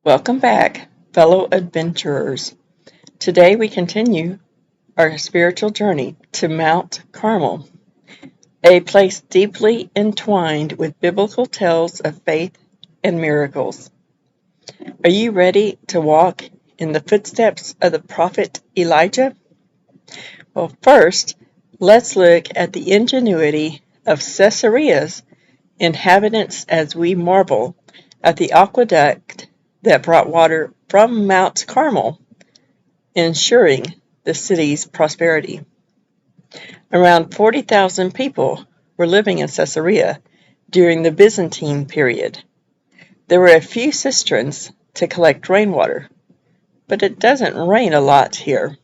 Welcome back, fellow adventurers. Today we continue our spiritual journey to Mount Carmel, a place deeply entwined with biblical tales of faith and miracles. Are you ready to walk in the footsteps of the prophet Elijah? Well, first, let's look at the ingenuity of Caesarea's inhabitants as we marvel at the aqueduct that brought water from Mount Carmel, ensuring the city's prosperity. Around 40,000 people were living in Caesarea during the Byzantine period. There were a few cisterns to collect rainwater, but it doesn't rain a lot here.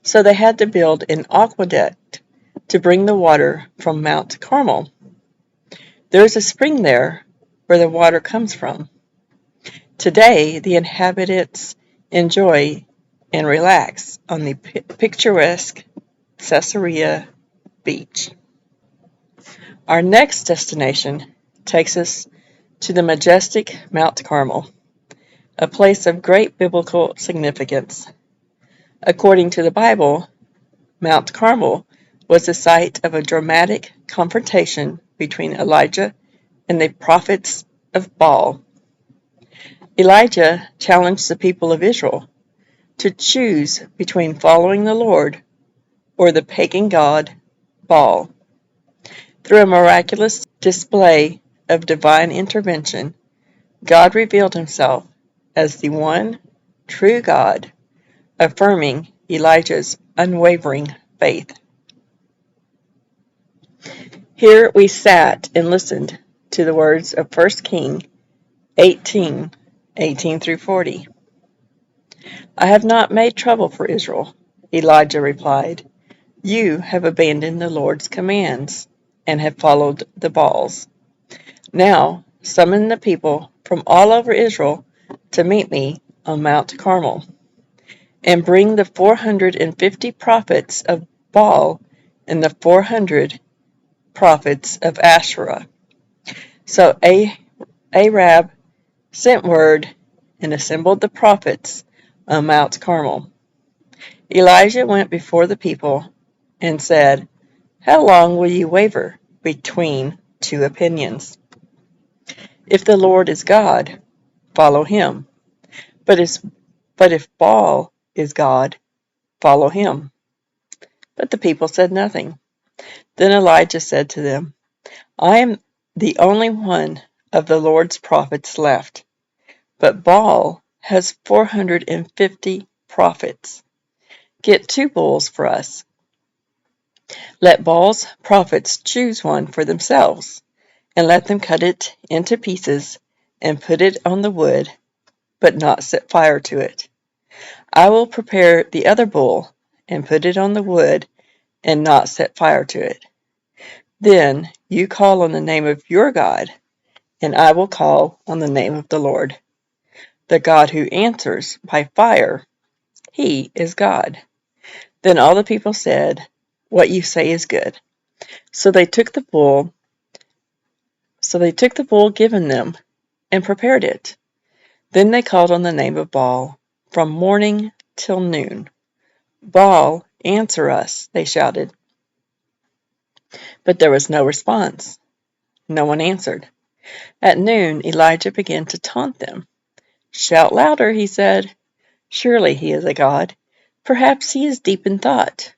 So they had to build an aqueduct to bring the water from Mount Carmel. There is a spring there where the water comes from. Today, the inhabitants enjoy and relax on the picturesque Caesarea beach. Our next destination takes us to the majestic Mount Carmel, a place of great biblical significance. According to the Bible, Mount Carmel was the site of a dramatic confrontation between Elijah and the prophets of Baal. Elijah challenged the people of Israel to choose between following the Lord or the pagan god Baal. Through a miraculous display of divine intervention, God revealed himself as the one true God, affirming Elijah's unwavering faith. Here we sat and listened to the words of 1 Kings 18 through 40. I have not made trouble for Israel, Elijah replied. You have abandoned the Lord's commands and have followed the Baals. Now summon the people from all over Israel to meet me on Mount Carmel, and bring the 450 prophets of Baal and the 400 prophets of Asherah. So Arab sent word and assembled the prophets on Mount Carmel. Elijah went before the people and said, How long will you waver between two opinions? If the Lord is God, follow him. But if Baal is God, follow him. But the people said nothing. Then Elijah said to them, I am the only one of the Lord's prophets left, but Baal has 450 prophets. Get 2 bulls for us. Let Baal's prophets choose one for themselves, and let them cut it into pieces and put it on the wood, but not set fire to it. I will prepare the other bull and put it on the wood and not set fire to it. Then you call on the name of your God, and I will call on the name of the Lord. The God who answers by fire, he is God. Then all the people said, What you say is good. So they took the bull given them and prepared it. Then they called on the name of Baal from morning till noon. Baal, answer us, they shouted. But there was no response. No one answered. At noon, Elijah began to taunt them. Shout louder, he said. Surely he is a god. Perhaps he is deep in thought,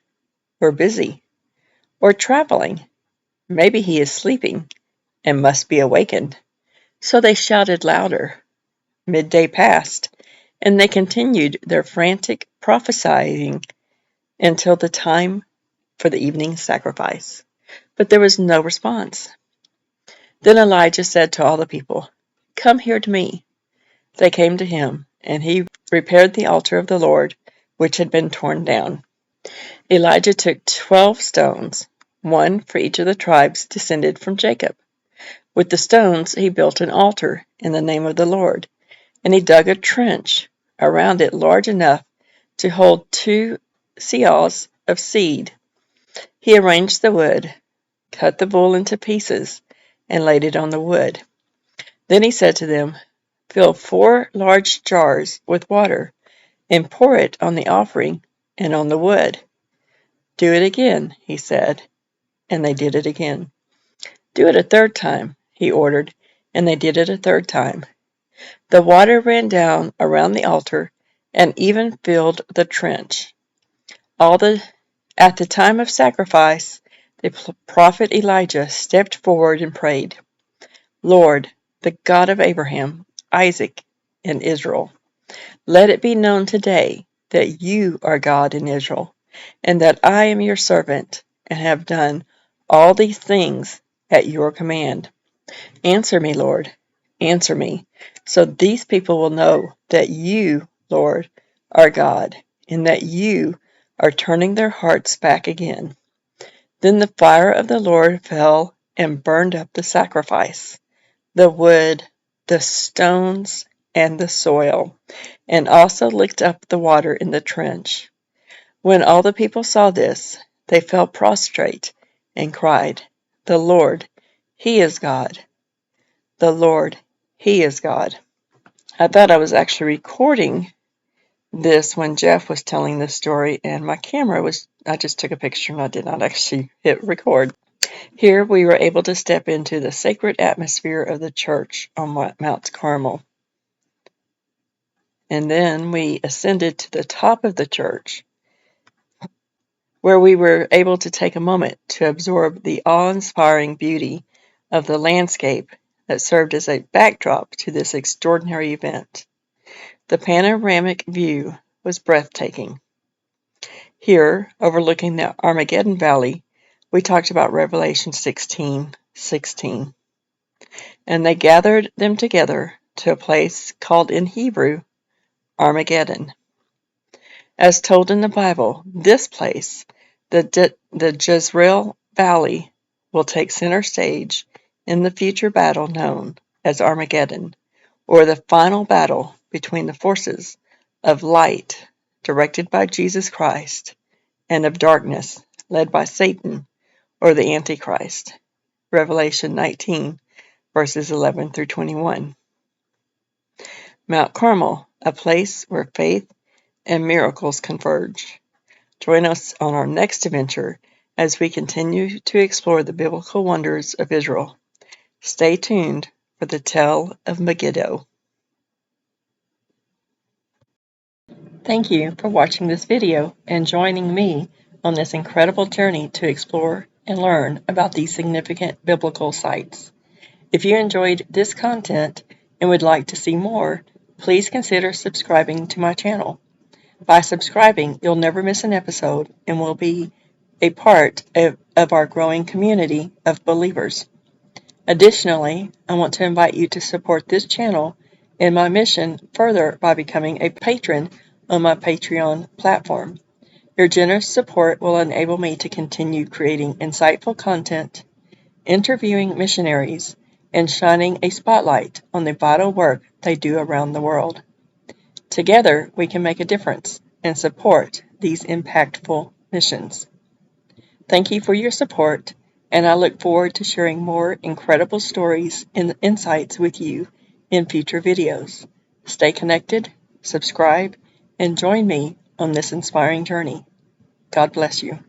or busy, or traveling. Maybe he is sleeping and must be awakened. So they shouted louder. Midday passed, and they continued their frantic prophesying until the time for the evening sacrifice. But there was no response. Then Elijah said to all the people, Come here to me. They came to him, and he repaired the altar of the Lord, which had been torn down. Elijah took 12 stones, one for each of the tribes descended from Jacob. With the stones he built an altar in the name of the Lord, and he dug a trench around it large enough to hold 2 seahs of seed. He arranged the wood, cut the bull into pieces, and laid it on the wood. Then he said to them, Fill 4 large jars with water and pour it on the offering and on the wood. Do it again, he said, and they did it again. Do it a third time, he ordered, and they did it a third time. The water ran down around the altar and even filled the trench. At the time of sacrifice, the prophet Elijah stepped forward and prayed, Lord, the God of Abraham, Isaac, and Israel, let it be known today that you are God in Israel, and that I am your servant, and have done all these things at your command. Answer me, Lord, answer me, so these people will know that you, Lord, are God, and that you are turning their hearts back again. Then the fire of the Lord fell and burned up the sacrifice, the wood, the stones, and the soil, and also licked up the water in the trench. When all the people saw this, they fell prostrate and cried, The Lord, He is God. The Lord, He is God. I thought I was actually recording this when Jeff was telling this story, and I just took a picture and I did not actually hit record. Here we were able to step into the sacred atmosphere of the church on Mount Carmel. And then we ascended to the top of the church, where we were able to take a moment to absorb the awe-inspiring beauty of the landscape that served as a backdrop to this extraordinary event. The panoramic view was breathtaking. Here, overlooking the Armageddon Valley, we talked about Revelation 16:16. And they gathered them together to a place called in Hebrew Armageddon. As told in the Bible, this place, the Jezreel Valley, will take center stage in the future battle known as Armageddon, or the final battle between the forces of light, directed by Jesus Christ, and of darkness, led by Satan, or the Antichrist. Revelation 19, verses 11 through 21. Mount Carmel, a place where faith and miracles converge. Join us on our next adventure as we continue to explore the biblical wonders of Israel. Stay tuned for the tale of Megiddo. Thank you for watching this video and joining me on this incredible journey to explore and learn about these significant biblical sites. If you enjoyed this content and would like to see more, please consider subscribing to my channel. By subscribing, you'll never miss an episode and will be a part of our growing community of believers. Additionally, I want to invite you to support this channel and my mission further by becoming a patron on my Patreon platform. Your generous support will enable me to continue creating insightful content, interviewing missionaries, and shining a spotlight on the vital work they do around the world. Together, we can make a difference and support these impactful missions. Thank you for your support, and I look forward to sharing more incredible stories and insights with you in future videos. Stay connected, subscribe, and join me on this inspiring journey. God bless you.